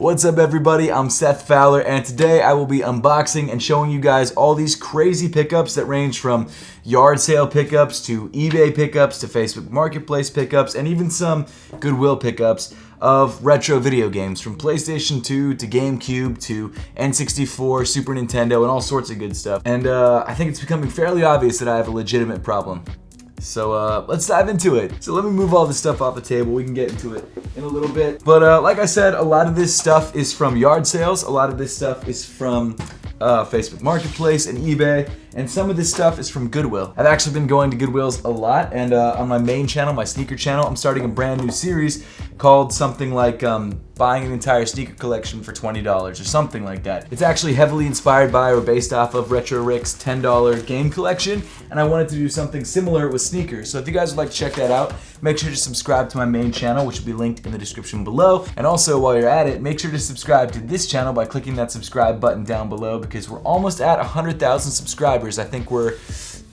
What's up everybody, I'm Seth Fowler and today I will be unboxing and showing you guys all these crazy pickups that range from yard sale pickups to eBay pickups to Facebook Marketplace pickups and even some Goodwill pickups of retro video games from PlayStation 2 to Gamecube to N64, Super Nintendo and all sorts of good stuff. And I think it's becoming fairly obvious that I have a legitimate problem. So let's dive into it. So let me move all this stuff off the table. We can get into it in a little bit. But like I said, a lot of this stuff is from yard sales. A lot of this stuff is from Facebook Marketplace and eBay. And some of this stuff is from Goodwill. I've actually been going to Goodwills a lot. And on my main channel, my sneaker channel, I'm starting a brand new series called something like buying an entire sneaker collection for $20 or something like that. It's actually heavily inspired by or based off of Retro Rick's $10 game collection, and I wanted to do something similar with sneakers. So if you guys would like to check that out, make sure to subscribe to my main channel, which will be linked in the description below. And also, while you're at it, make sure to subscribe to this channel by clicking that subscribe button down below, because we're almost at 100,000 subscribers. I think we're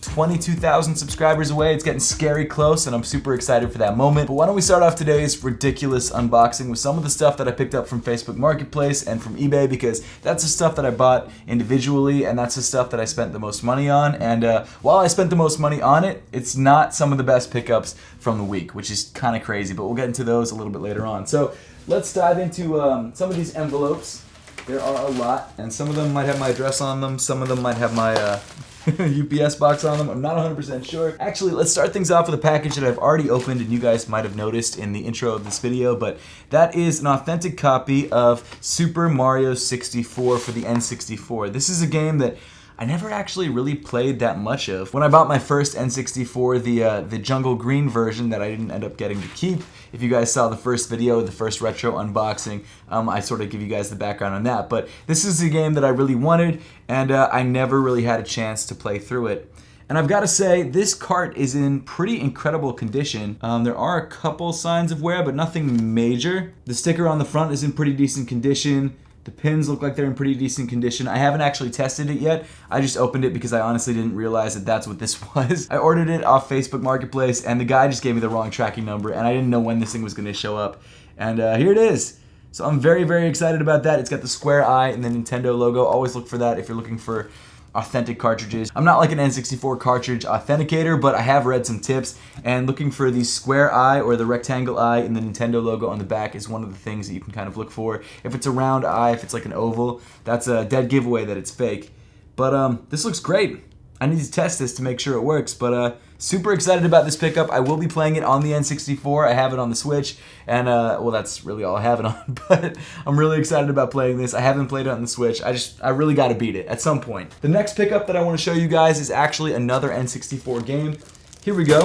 22,000 subscribers away. It's getting scary close and I'm super excited for that moment. But why don't we start off today's ridiculous unboxing with some of the stuff that I picked up from Facebook Marketplace and from eBay, because that's the stuff that I bought individually and that's the stuff that I spent the most money on. And while I spent the most money on it, it's not some of the best pickups from the week, which is kind of crazy, but we'll get into those a little bit later on. So let's dive into some of these envelopes. There are a lot, and some of them might have my address on them, some of them might have my UPS box on them. I'm not 100% sure. Actually, let's start things off with a package that I've already opened and you guys might have noticed in the intro of this video, but that is an authentic copy of Super Mario 64 for the N64. This is a game that I never actually really played that much of. When I bought my first N64, the Jungle Green version that I didn't end up getting to keep, if you guys saw the first video, the first retro unboxing, I sort of give you guys the background on that. But this is a game that I really wanted, and I never really had a chance to play through it. And I've got to say, this cart is in pretty incredible condition. There are a couple signs of wear, but nothing major. The sticker on the front is in pretty decent condition. The pins look like they're in pretty decent condition. I haven't actually tested it yet. I just opened it because I honestly didn't realize that that's what this was. I ordered it off Facebook Marketplace and the guy just gave me the wrong tracking number and I didn't know when this thing was going to show up. And here it is. So I'm very, very excited about that. It's got the square eye and the Nintendo logo. Always look for that if you're looking for authentic cartridges. I'm not like an N64 cartridge authenticator, but I have read some tips, and looking for the square eye or the rectangle eye and the Nintendo logo on the back is one of the things that you can kind of look for. If it's a round eye, if it's like an oval, that's a dead giveaway that it's fake. But this looks great. I need to test this to make sure it works, but super excited about this pickup. I will be playing it on the N64. I have it on the Switch, and well, that's really all I have it on, but I'm really excited about playing this. I haven't played it on the Switch. I really got to beat it at some point. The next pickup that I want to show you guys is actually another N64 game. Here we go.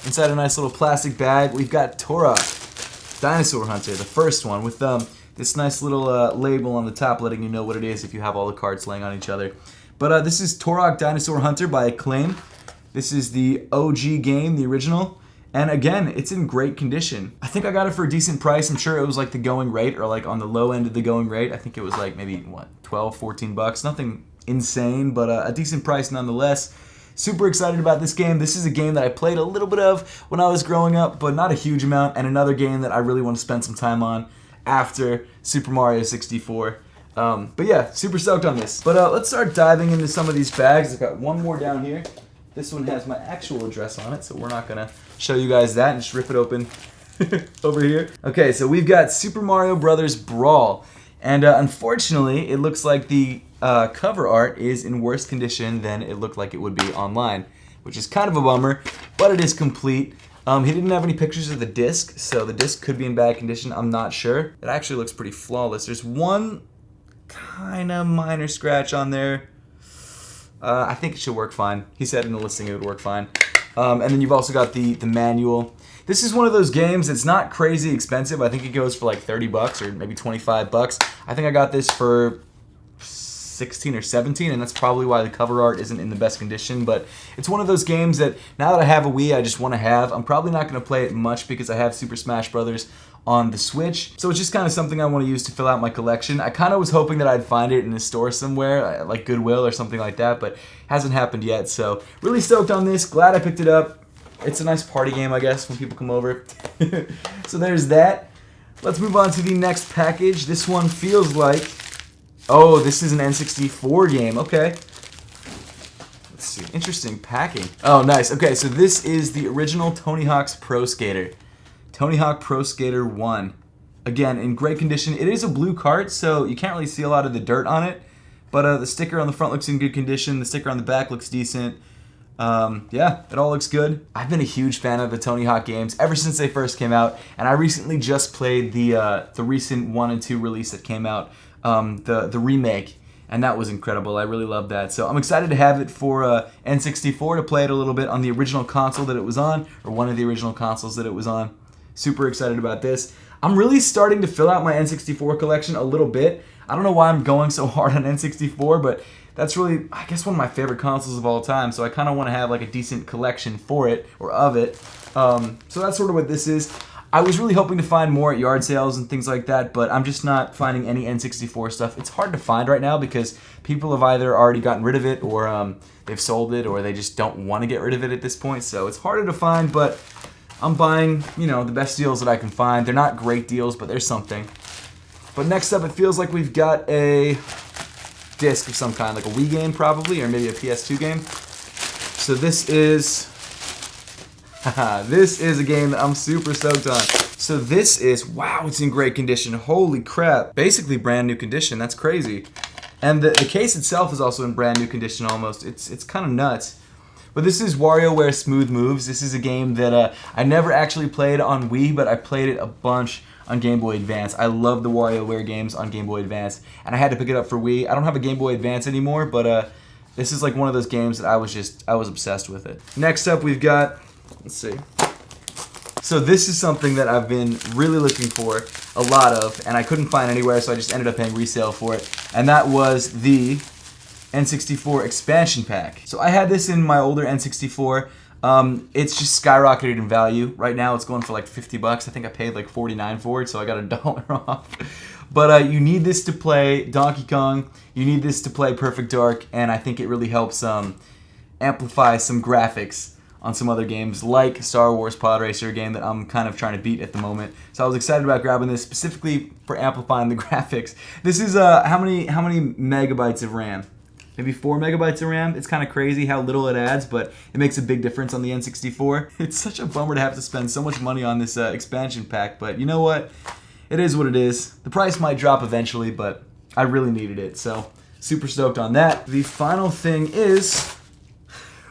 Inside a nice little plastic bag, we've got Turok Dinosaur Hunter, the first one, with this nice little label on the top letting you know what it is if you have all the cards laying on each other. But this is Turok Dinosaur Hunter by Acclaim. This is the OG game, the original. And again, it's in great condition. I think I got it for a decent price. I'm sure it was like the going rate or like on the low end of the going rate. I think it was like maybe, what, 12, 14 bucks. Nothing insane, but a decent price nonetheless. Super excited about this game. This is a game that I played a little bit of when I was growing up, but not a huge amount. And another game that I really want to spend some time on after Super Mario 64. But yeah, super stoked on this. But let's start diving into some of these bags. I've got one more down here. This one has my actual address on it, so we're not gonna show you guys that and just rip it open over here. Okay, so we've got Super Mario Brothers Brawl. And unfortunately, it looks like the cover art is in worse condition than it looked like it would be online, which is kind of a bummer, but it is complete. He didn't have any pictures of the disc, so the disc could be in bad condition. I'm not sure. It actually looks pretty flawless. There's one kind of minor scratch on there. I think it should work fine. He said in the listing it would work fine. And then you've also got the manual. This is one of those games that's not crazy expensive. I think it goes for like 30 bucks or maybe 25 bucks. I think I got this for 16 or 17, and that's probably why the cover art isn't in the best condition. But it's one of those games that now that I have a Wii, I just want to have. I'm probably not going to play it much because I have Super Smash Brothers on the Switch, so it's just kind of something I want to use to fill out my collection. I kind of was hoping that I'd find it in a store somewhere, like Goodwill or something like that, but hasn't happened yet, so really stoked on this. Glad I picked it up. It's a nice party game, I guess, when people come over. So there's that. Let's move on to the next package. This one feels like... Oh, this is an N64 game. Okay. Let's see. Interesting packing. Oh, nice. Okay, so this is the original Tony Hawk's Pro Skater. Tony Hawk Pro Skater 1. Again, in great condition. It is a blue cart, so you can't really see a lot of the dirt on it. But the sticker on the front looks in good condition. The sticker on the back looks decent. Yeah, it all looks good. I've been a huge fan of the Tony Hawk games ever since they first came out, and I recently just played the recent 1 and 2 release that came out, the remake, and that was incredible. I really loved that. So I'm excited to have it for N64 to play it a little bit on the original console that it was on, or one of the original consoles that it was on. Super excited about this. I'm really starting to fill out my N64 collection a little bit. I don't know why I'm going so hard on N64, but that's really, I guess, one of my favorite consoles of all time, so I kind of want to have like a decent collection for it, or of it. So that's sort of what this is. I was really hoping to find more at yard sales and things like that, but I'm just not finding any N64 stuff. It's hard to find right now because people have either already gotten rid of it, or they've sold it, or they just don't want to get rid of it at this point, so it's harder to find, but I'm buying, you know, the best deals that I can find. They're not great deals, but there's something. But next up, it feels like we've got a disc of some kind, like a Wii game probably, or maybe a PS2 game. So this is, this is a game that I'm super stoked on. So this is, wow, it's in great condition. Holy crap. Basically brand new condition. That's crazy. And the case itself is also in brand new condition almost. It's kind of nuts. But this is WarioWare Smooth Moves. This is a game that I never actually played on Wii, but I played it a bunch on Game Boy Advance. I love the WarioWare games on Game Boy Advance, and I had to pick it up for Wii. I don't have a Game Boy Advance anymore, but this is like one of those games that I was obsessed with it. Next up, we've got, let's see. So this is something that I've been really looking for a lot of, and I couldn't find anywhere, so I just ended up paying resale for it, and that was the N64 expansion pack. So I had this in my older N64. It's just skyrocketed in value. Right now it's going for like 50 bucks. I think I paid like 49 for it, so I got $1 off. But you need this to play Donkey Kong. You need this to play Perfect Dark, and I think it really helps amplify some graphics on some other games like Star Wars Pod Racer, a game that I'm kind of trying to beat at the moment. So I was excited about grabbing this specifically for amplifying the graphics. This is how many megabytes of RAM? Maybe 4 megabytes of RAM. It's kind of crazy how little it adds, but it makes a big difference on the N64. It's such a bummer to have to spend so much money on this expansion pack, but you know what? It is what it is. The price might drop eventually, but I really needed it, so super stoked on that. The final thing is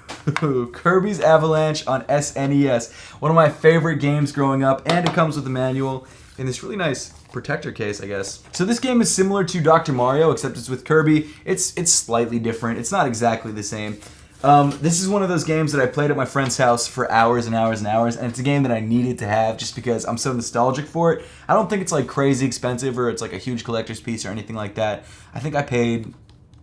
Kirby's Avalanche on SNES. One of my favorite games growing up, and it comes with a manual in this really nice protector case, I guess. So this game is similar to Dr. Mario, except it's with Kirby. It's slightly different. It's not exactly the same. This is one of those games that I played at my friend's house for hours and hours and hours, and it's a game that I needed to have just because I'm so nostalgic for it. I don't think it's like crazy expensive or it's like a huge collector's piece or anything like that. I think I paid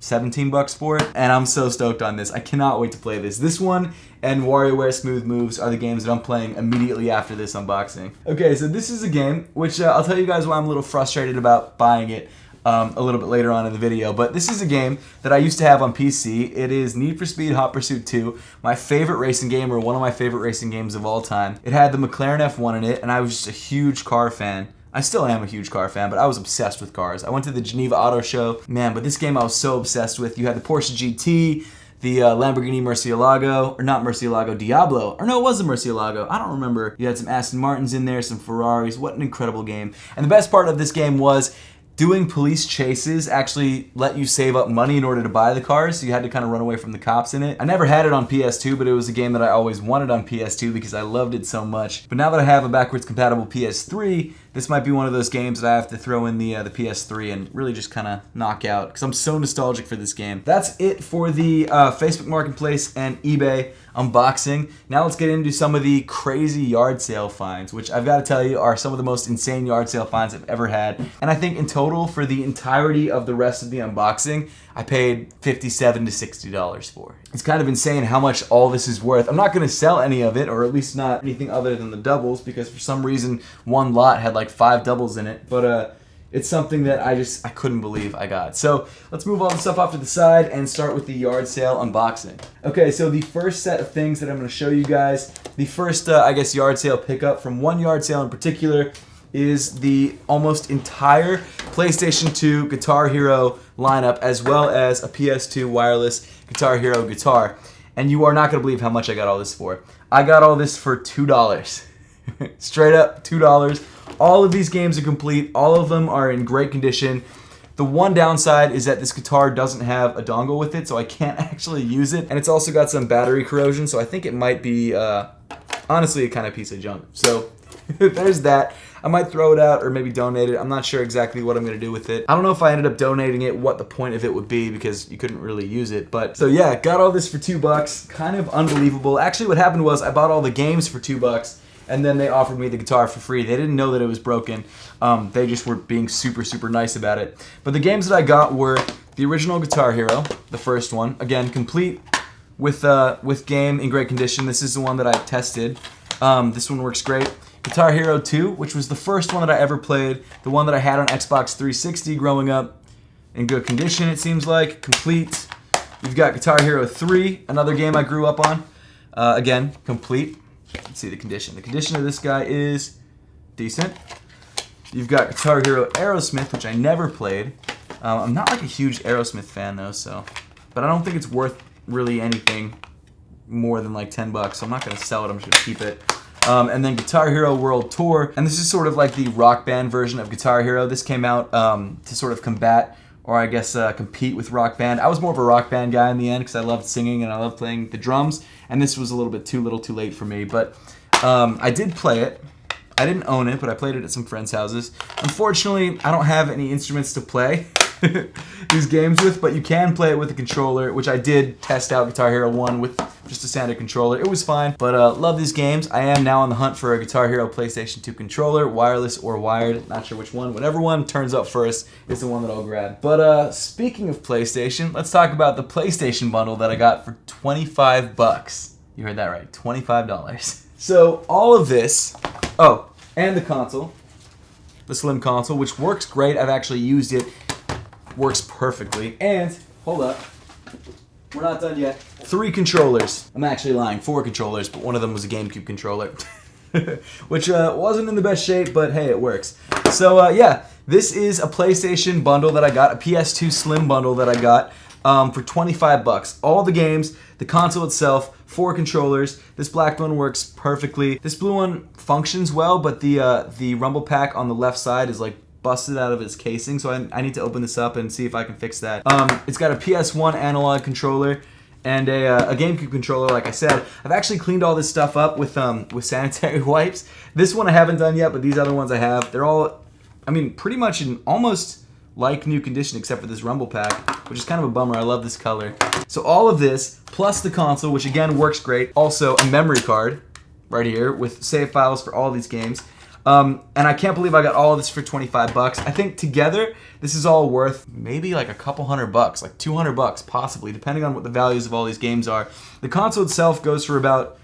17 bucks for it, and I'm so stoked on this. I cannot wait to play this. This one and WarioWare Smooth Moves are the games that I'm playing immediately after this unboxing. Okay, so this is a game which I'll tell you guys why I'm a little frustrated about buying it a little bit later on in the video, but this is a game that I used to have on PC. It is Need for Speed Hot Pursuit 2, my favorite racing game, or one of my favorite racing games of all time. It had the McLaren F1 in it, and I was just a huge car fan. I still am a huge car fan, but I was obsessed with cars. I went to the Geneva Auto Show. Man, but this game I was so obsessed with. You had the Porsche GT, the Lamborghini Murcielago, or not Murcielago, Diablo. Or no, it was the Murcielago. I don't remember. You had some Aston Martins in there, some Ferraris. What an incredible game. And the best part of this game was doing police chases actually let you save up money in order to buy the cars, so you had to kind of run away from the cops in it. I never had it on PS2, but it was a game that I always wanted on PS2 because I loved it so much. But now that I have a backwards compatible PS3, this might be one of those games that I have to throw in the PS3 and really just kind of knock out because I'm so nostalgic for this game. That's it for the Facebook Marketplace and eBay unboxing. Now let's get into some of the crazy yard sale finds, which I've got to tell you are some of the most insane yard sale finds I've ever had. And I think in total for the entirety of the rest of the unboxing, I paid $57 to $60 for. It's kind of insane how much all this is worth. I'm not going to sell any of it, or at least not anything other than the doubles, because for some reason one lot had like 5 doubles in it. But it's something that I couldn't believe I got. So let's move all the stuff off to the side and start with the yard sale unboxing. Okay, so the first set of things that I'm going to show you guys, the first, I guess, yard sale pickup from one yard sale in particular is the almost entire PlayStation 2 Guitar Hero lineup, as well as a PS2 wireless Guitar Hero guitar. And you are not going to believe how much I got all this for. I got all this for $2. Straight up $2. All of these games are complete. All of them are in great condition. The one downside is that this guitar doesn't have a dongle with it, so I can't actually use it. And it's also got some battery corrosion, so I think it might be, honestly, a kind of piece of junk. So there's that. I might throw it out or maybe donate it. I'm not sure exactly what I'm going to do with it. I don't know if I ended up donating it, what the point of it would be, because you couldn't really use it. But so yeah, got all this for $2. Kind of unbelievable. Actually, what happened was I bought all the games for $2. And then they offered me the guitar for free. They didn't know that it was broken. They just were being super, super nice about it. But the games that I got were the original Guitar Hero, the first one. Again, complete with game in great condition. This is the one that I tested. This one works great. Guitar Hero 2, which was the first one that I ever played. The one that I had on Xbox 360 growing up. In good condition, it seems like. Complete. You've got Guitar Hero 3, another game I grew up on. Again, complete. Let's see the condition. The condition of this guy is decent. You've got Guitar Hero Aerosmith, which I never played. I'm not like a huge Aerosmith fan though, but I don't think it's worth really anything more than like $10, so I'm not going to sell it. I'm just going to keep it. And then Guitar Hero World Tour, and this is sort of like the Rock Band version of Guitar Hero. This came out to sort of combat, or I guess compete with Rock Band. I was more of a Rock Band guy in the end because I loved singing and I loved playing the drums, and this was a little bit too little too late for me, but I did play it. I didn't own it, but I played it at some friends' houses. Unfortunately, I don't have any instruments to play these games with, but you can play it with a controller, which I did test out Guitar Hero 1 with just a standard controller. It was fine, but love these games. I am now on the hunt for a Guitar Hero PlayStation 2 controller, wireless or wired. Not sure which one. Whatever one turns up first is the one that I'll grab. But speaking of PlayStation, let's talk about the PlayStation bundle that I got for $25. You heard that right, $25. So all of this, oh, and the console, the Slim console, which works great. I've actually used it. Works perfectly. And, hold up, we're not done yet. 3 controllers. I'm actually lying, 4 controllers, but one of them was a Gamecube controller. Which wasn't in the best shape, but hey, it works. So yeah, this is a PlayStation bundle that I got, a PS2 Slim bundle that I got for $25. All the games, the console itself, 4 controllers. This black one works perfectly. This blue one functions well, but the rumble pack on the left side is like busted out of its casing, so I need to open this up and see if I can fix that. It's got a PS1 analog controller and a GameCube controller, like I said. I've actually cleaned all this stuff up with sanitary wipes. This one I haven't done yet, but these other ones I have. They're all, I mean, pretty much in almost like new condition, except for this rumble pack, which is kind of a bummer. I love this color. So all of this, plus the console, which again works great. Also a memory card right here with save files for all these games. And I can't believe I got all of this for $25. I think together, this is all worth maybe like a couple $100, like $200 possibly, depending on what the values of all these games are. The console itself goes for about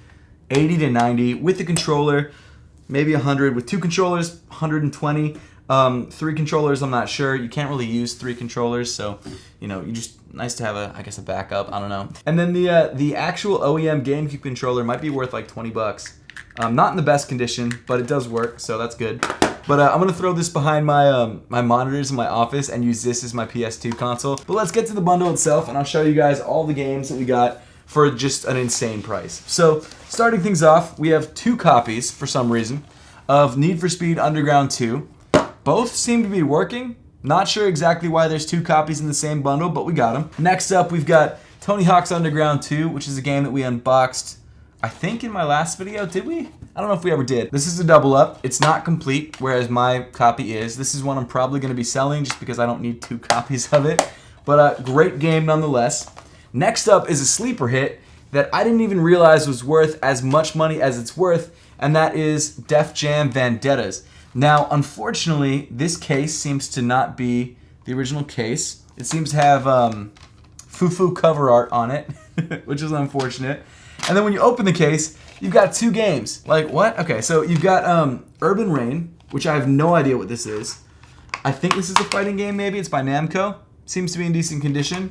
80 to 90 with the controller, maybe 100 with 2 controllers, 120. 3 controllers, I'm not sure. You can't really use 3 controllers, so you know, you just nice to have I guess a backup. I don't know. And then the actual OEM GameCube controller might be worth like $20. Not in the best condition, but it does work, so that's good. But I'm gonna throw this behind my my monitors in my office and use this as my PS2 console. But let's get to the bundle itself, and I'll show you guys all the games that we got for just an insane price. So starting things off, we have 2 copies for some reason of Need for Speed Underground 2. Both seem to be working. Not sure exactly why there's 2 copies in the same bundle, but we got them. Next up, we've got Tony Hawk's Underground 2, which is a game that we unboxed, I think, in my last video. Did we? I don't know if we ever did. This is a double up. It's not complete, whereas my copy is. This is one I'm probably going to be selling just because I don't need 2 copies of it. But great game nonetheless. Next up is a sleeper hit that I didn't even realize was worth as much money as it's worth, and that is Def Jam Vendettas. Now, unfortunately, this case seems to not be the original case. It seems to have foo-foo cover art on it, which is unfortunate. And then when you open the case, you've got 2 games. Like, what? Okay, so you've got Urban Reign, which I have no idea what this is. I think this is a fighting game, maybe. It's by Namco. Seems to be in decent condition.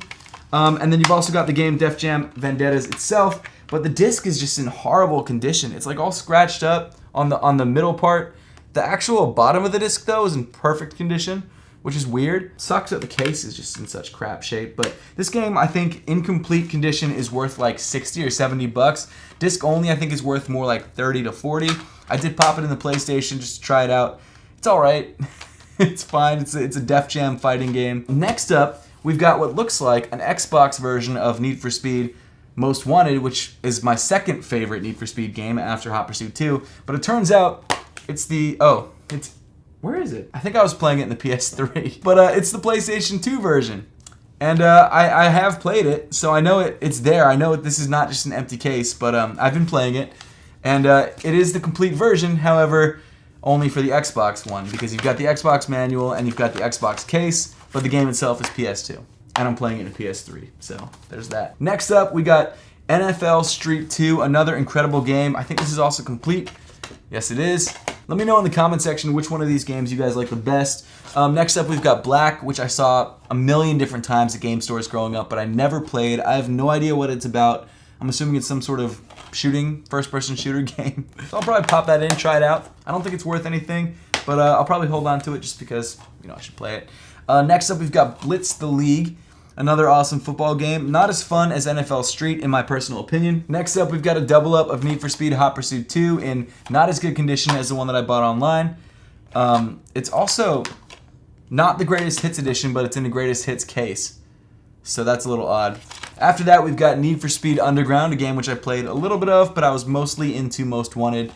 And then you've also got the game Def Jam Vendettas itself, but the disc is just in horrible condition. It's like all scratched up on the middle part. The actual bottom of the disc, though, is in perfect condition, which is weird. Sucks that the case is just in such crap shape, but this game, I think, in complete condition is worth like 60 or 70 bucks. Disc only, I think, is worth more like 30 to 40. I did pop it in the PlayStation just to try it out. It's all right. It's fine. It's a Def Jam fighting game. Next up, we've got what looks like an Xbox version of Need for Speed Most Wanted, which is my second favorite Need for Speed game after Hot Pursuit 2. But it turns out it's where is it? I think I was playing it in the PS3. But it's the PlayStation 2 version. And I have played it, so I know it's there. I know this is not just an empty case, but I've been playing it. And it is the complete version, however, only for the Xbox one, because you've got the Xbox manual and you've got the Xbox case, but the game itself is PS2. And I'm playing it in PS3, so there's that. Next up, we got NFL Street 2, another incredible game. I think this is also complete. Yes, it is. Let me know in the comment section which one of these games you guys like the best. Next up, we've got Black, which I saw a million different times at game stores growing up, but I never played. I have no idea what it's about. I'm assuming it's some sort of first-person shooter game. So I'll probably pop that in, try it out. I don't think it's worth anything, but I'll probably hold on to it just because, I should play it. Next up, we've got Blitz the League, another awesome football game. Not as fun as NFL Street, in my personal opinion. Next up, we've got a double up of Need for Speed Hot Pursuit 2 in not as good condition as the one that I bought online. It's also not the Greatest Hits edition, but it's in the Greatest Hits case. So that's a little odd. After that, we've got Need for Speed Underground, a game which I played a little bit of, but I was mostly into Most Wanted.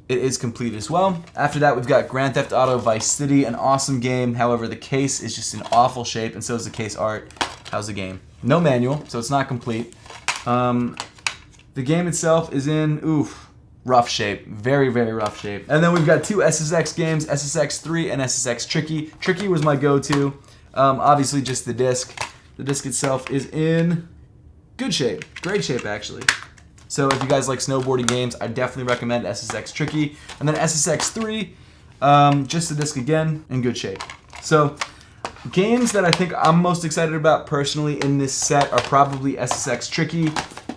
It is complete as well. After that, we've got Grand Theft Auto Vice City, an awesome game. However, the case is just in awful shape, and so is the case art. How's the game? No manual, so it's not complete. The game itself is in, rough shape. Very, very rough shape. And then we've got two SSX games, SSX 3 and SSX Tricky. Tricky was my go-to. Obviously, just the disc. The disc itself is in good shape. Great shape, actually. So if you guys like snowboarding games, I definitely recommend SSX Tricky. And then SSX 3, just the disc again, in good shape. So games that I think I'm most excited about personally in this set are probably SSX Tricky,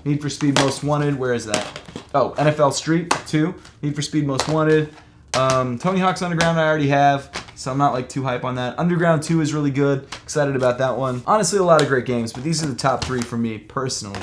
Need for Speed Most Wanted. Where is that? Oh, NFL Street 2, Need for Speed Most Wanted. Tony Hawk's Underground I already have, so I'm not like too hype on that. Underground 2 is really good. Excited about that one. Honestly, a lot of great games, but these are the top 3 for me personally.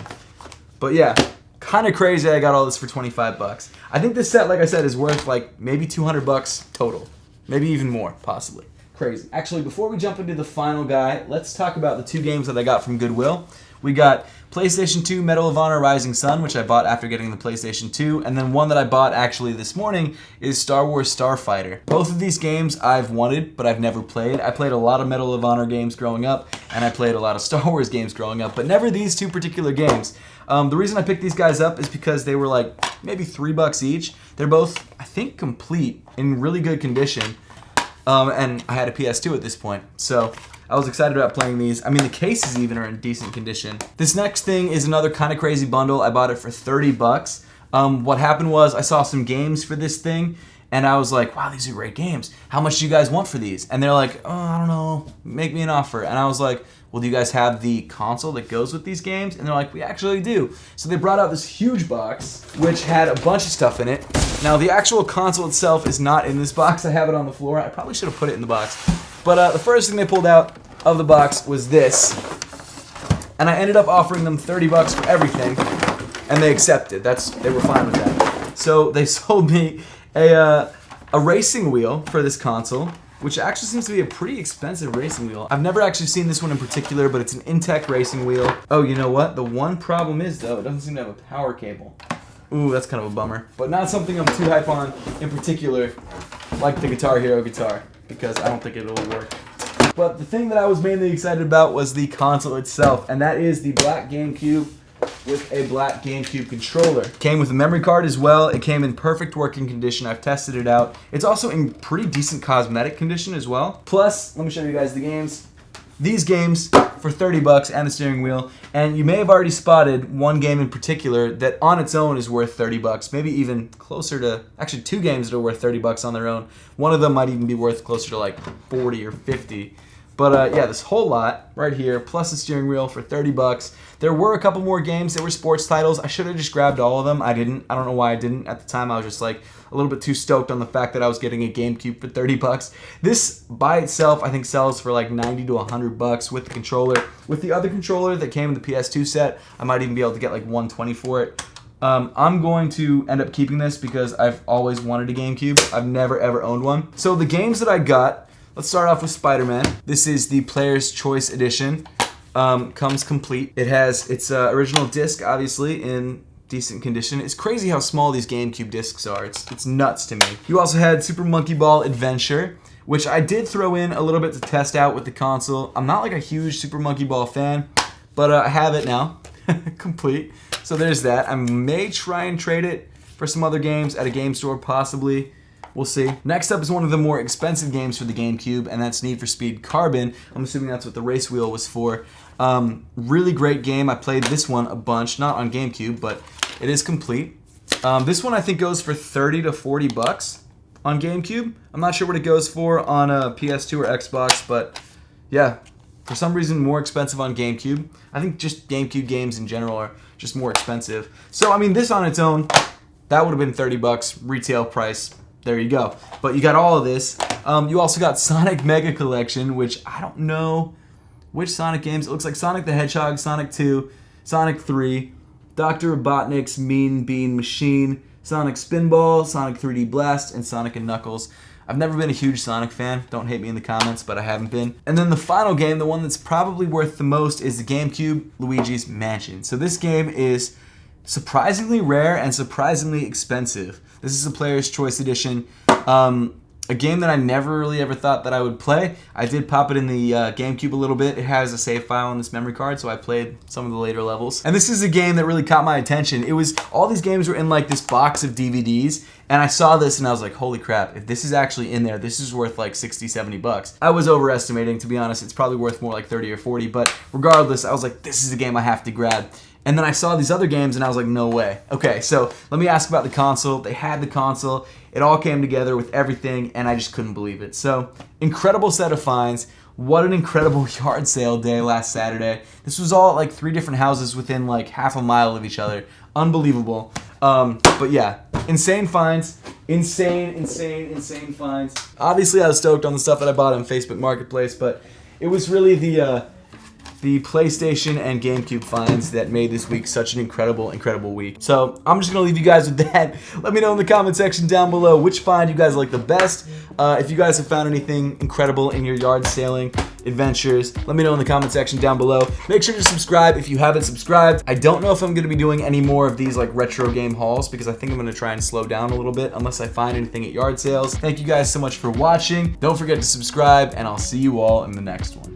But yeah, kind of crazy I got all this for 25 bucks. I think this set, like I said, is worth like maybe 200 bucks total. Maybe even more, possibly. Crazy. Actually, before we jump into the final guy, let's talk about the 2 games that I got from Goodwill. We got PlayStation 2 Medal of Honor Rising Sun, which I bought after getting the PlayStation 2, and then one that I bought actually this morning is Star Wars Starfighter. Both of these games I've wanted, but I've never played. I played a lot of Medal of Honor games growing up, and I played a lot of Star Wars games growing up, but never these 2 particular games. The reason I picked these guys up is because they were like maybe $3 each. They're both, I think, complete, in really good condition, and I had a PS2 at this point, so I was excited about playing these. I mean, the cases even are in decent condition. This next thing is another kind of crazy bundle. I bought it for 30 bucks. What happened was I saw some games for this thing, and I was like, wow, these are great games. How much do you guys want for these? And they're like, oh, I don't know, make me an offer. And I was like, well, do you guys have the console that goes with these games? And they're like, we actually do. So they brought out this huge box, which had a bunch of stuff in it. Now, the actual console itself is not in this box. I have it on the floor. I probably should have put it in the box. But the first thing they pulled out of the box was this. And I ended up offering them 30 bucks for everything. And they accepted. They were fine with that. So they sold me a racing wheel for this console, which actually seems to be a pretty expensive racing wheel. I've never actually seen this one in particular, but it's an Intech racing wheel. Oh, you know what? The one problem is, though, it doesn't seem to have a power cable. Ooh, that's kind of a bummer. But not something I'm too hype on in particular, like the Guitar Hero guitar, because I don't think it'll work. But the thing that I was mainly excited about was the console itself, and that is the black Gamecube with a black Gamecube controller. Came with a memory card as well. It came in perfect working condition. I've tested it out. It's also in pretty decent cosmetic condition as well. Plus, let me show you guys the games. These games for 30 bucks and the steering wheel. And you may have already spotted one game in particular that on its own is worth 30 bucks. Maybe even closer to, actually 2 games that are worth 30 bucks on their own. One of them might even be worth closer to like 40 or 50. But yeah, this whole lot right here, plus the steering wheel for 30 bucks. There were a couple more games that were sports titles. I should have just grabbed all of them. I didn't. I don't know why I didn't. At the time, I was just like a little bit too stoked on the fact that I was getting a Gamecube for 30 bucks. This by itself, I think, sells for like 90 to 100 bucks with the controller. With the other controller that came in the PS2 set, I might even be able to get like 120 for it. I'm going to end up keeping this because I've always wanted a Gamecube. I've never ever owned one. So the games that I got, let's start off with Spider-Man. This is the Player's Choice Edition. Comes complete. It has its original disc, obviously, in decent condition. It's crazy how small these Gamecube discs are. It's nuts to me. You also had Super Monkey Ball Adventure, which I did throw in a little bit to test out with the console. I'm not like a huge Super Monkey Ball fan, but I have it now, complete. So there's that. I may try and trade it for some other games at a game store, possibly. We'll see. Next up is one of the more expensive games for the GameCube, and that's Need for Speed Carbon. I'm assuming that's what the race wheel was for. Really great game. I played this one a bunch, not on GameCube, but it is complete. This one I think goes for 30 to 40 bucks on GameCube. I'm not sure what it goes for on a PS2 or Xbox, but yeah, for some reason more expensive on GameCube. I think just GameCube games in general are just more expensive. So I mean, this on its own, that would have been 30 bucks retail price. There you go. But you got all of this. You also got Sonic Mega Collection, which I don't know which Sonic games. It looks like Sonic the Hedgehog, Sonic 2, Sonic 3, Dr. Robotnik's Mean Bean Machine, Sonic Spinball, Sonic 3D Blast, and Sonic and Knuckles. I've never been a huge Sonic fan. Don't hate me in the comments, but I haven't been. And then the final game, the one that's probably worth the most, is the GameCube Luigi's Mansion. So this game is surprisingly rare and surprisingly expensive. This is a Player's Choice Edition. A game that I never really ever thought that I would play. I did pop it in the GameCube a little bit. It has a save file on this memory card, so I played some of the later levels. And this is a game that really caught my attention. It was, all these games were in like this box of DVDs, and I saw this and I was like, holy crap, if this is actually in there, this is worth like 60, 70 bucks. I was overestimating, to be honest. It's probably worth more like 30 or 40, but regardless, I was like, this is the game I have to grab. And then I saw these other games and I was like, no way. Okay, so let me ask about the console. They had the console. It all came together with everything and I just couldn't believe it. So, incredible set of finds. What an incredible yard sale day last Saturday. This was all at like 3 different houses within like half a mile of each other. Unbelievable. But yeah, insane finds. Insane finds. Obviously, I was stoked on the stuff that I bought on Facebook Marketplace, but it was really the PlayStation and GameCube finds that made this week such an incredible week. So I'm just going to leave you guys with that. Let me know in the comment section down below which find you guys like the best. If you guys have found anything incredible in your yard sailing adventures, let me know in the comment section down below. Make sure to subscribe if you haven't subscribed. I don't know if I'm going to be doing any more of these like retro game hauls because I think I'm going to try and slow down a little bit unless I find anything at yard sales. Thank you guys so much for watching. Don't forget to subscribe and I'll see you all in the next one.